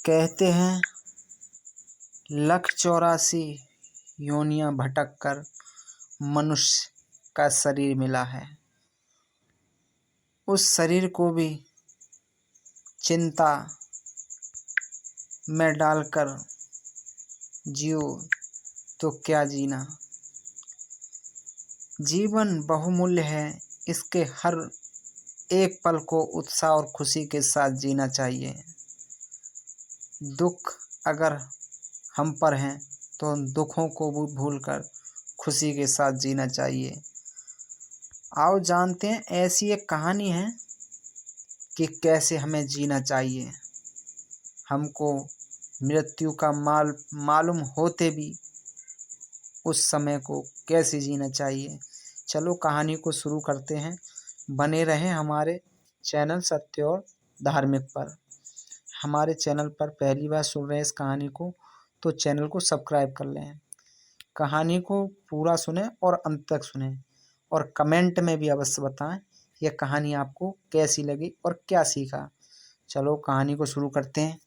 कहते हैं 1,84 योनियां भटक कर मनुष्य का शरीर मिला है। उस शरीर को भी चिंता में डालकर जियो तो क्या जीना। जीवन बहुमूल्य है, इसके हर एक पल को उत्साह और खुशी के साथ जीना चाहिए। दुख अगर हम पर हैं तो उन दुखों को भी भूलकर खुशी के साथ जीना चाहिए। आओ जानते हैं ऐसी एक कहानी है कि कैसे हमें जीना चाहिए। हमको मृत्यु का मालूम होते भी उस समय को कैसे जीना चाहिए। चलो कहानी को शुरू करते हैं। बने रहें हमारे चैनल सत्य और धार्मिक पर। हमारे चैनल पर पहली बार सुन रहे हैं इस कहानी को तो चैनल को सब्सक्राइब कर लें। कहानी को पूरा सुने और अंत तक सुने और कमेंट में भी अवश्य बताएं यह कहानी आपको कैसी लगी और क्या सीखा। चलो कहानी को शुरू करते हैं।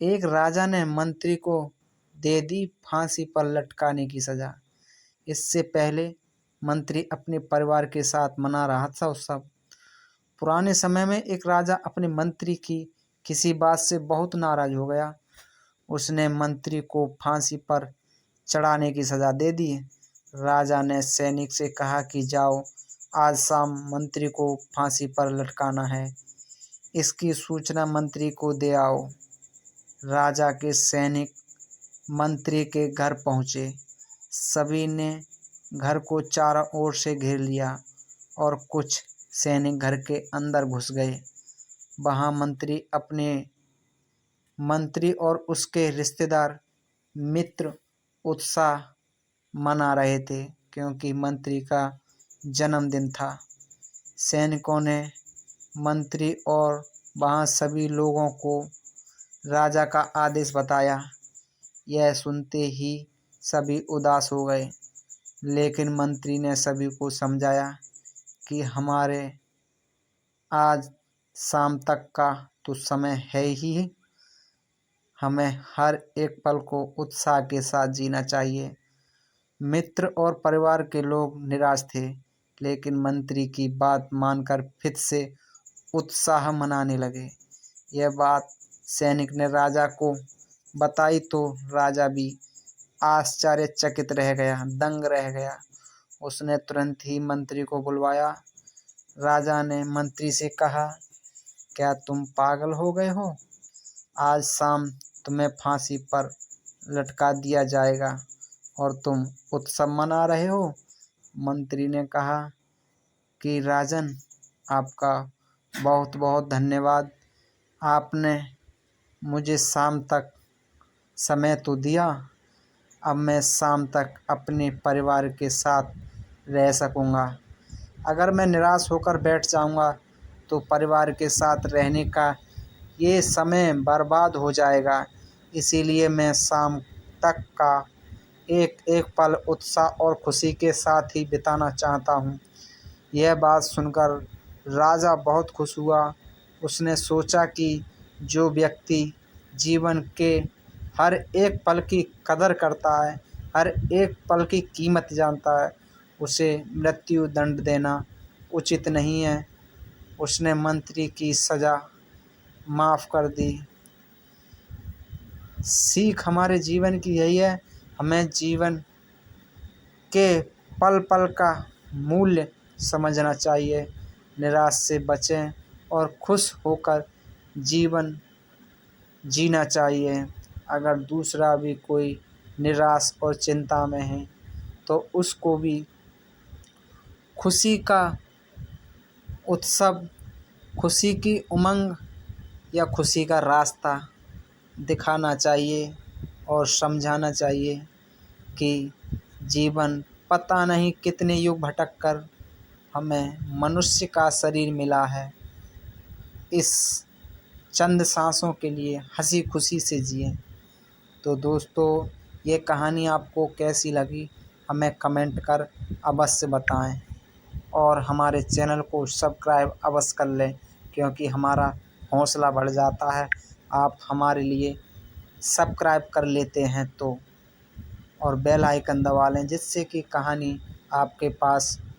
एक राजा ने मंत्री को दे दी फांसी पर लटकाने की सजा। इससे पहले मंत्री अपने परिवार के साथ मना रहा था उत्सव। पुराने समय में एक राजा अपने मंत्री की किसी बात से बहुत नाराज हो गया। उसने मंत्री को फांसी पर चढ़ाने की सजा दे दी। राजा ने सैनिक से कहा कि जाओ, आज शाम मंत्री को फांसी पर लटकाना है। इसकी सूचना मंत्री को दे आओ। राजा के सैनिक मंत्री के घर पहुँचे। सभी ने घर को चारों ओर से घेर लिया और कुछ सैनिक घर के अंदर घुस गए। वहाँ मंत्री और उसके रिश्तेदार मित्र उत्साह मना रहे थे क्योंकि मंत्री का जन्मदिन था। सैनिकों ने मंत्री और वहाँ सभी लोगों को राजा का आदेश बताया। यह सुनते ही सभी उदास हो गए, लेकिन मंत्री ने सभी को समझाया कि हमारे आज शाम तक का तो समय है ही, हमें हर एक पल को उत्साह के साथ जीना चाहिए। मित्र और परिवार के लोग निराश थे, लेकिन मंत्री की बात मानकर फिर से उत्साह मनाने लगे। यह बात सैनिक ने राजा को बताई तो राजा भी आश्चर्यचकित रह गया, दंग रह गया। उसने तुरंत ही मंत्री को बुलवाया। राजा ने मंत्री से कहा, क्या तुम पागल हो गए हो? आज शाम तुम्हें फांसी पर लटका दिया जाएगा और तुम उत्सव मना रहे हो। मंत्री ने कहा कि राजन, आपका बहुत बहुत धन्यवाद। आपने मुझे शाम तक समय तो दिया। अब मैं शाम तक अपने परिवार के साथ रह सकूँगा। अगर मैं निराश होकर बैठ जाऊँगा तो परिवार के साथ रहने का ये समय बर्बाद हो जाएगा। इसीलिए मैं शाम तक का एक एक पल उत्साह और खुशी के साथ ही बिताना चाहता हूँ। यह बात सुनकर राजा बहुत खुश हुआ। उसने सोचा कि जो व्यक्ति जीवन के हर एक पल की कदर करता है, हर एक पल की कीमत जानता है, उसे मृत्यु दंड देना उचित नहीं है। उसने मंत्री की सज़ा माफ़ कर दी। सीख हमारे जीवन की यही है, हमें जीवन के पल पल का मूल्य समझना चाहिए। निराश से बचें और खुश होकर जीवन जीना चाहिए। अगर दूसरा भी कोई निराश और चिंता में है तो उसको भी खुशी का उत्सव, खुशी की उमंग या खुशी का रास्ता दिखाना चाहिए और समझाना चाहिए कि जीवन पता नहीं कितने युग भटक कर हमें मनुष्य का शरीर मिला है। इस चंद सांसों के लिए हंसी खुशी से जिएं। तो दोस्तों, ये कहानी आपको कैसी लगी हमें कमेंट कर अवश्य बताएं और हमारे चैनल को सब्सक्राइब अवश्य कर लें, क्योंकि हमारा हौसला बढ़ जाता है आप हमारे लिए सब्सक्राइब कर लेते हैं तो, और बेल आइकन दबा लें जिससे कि कहानी आपके पास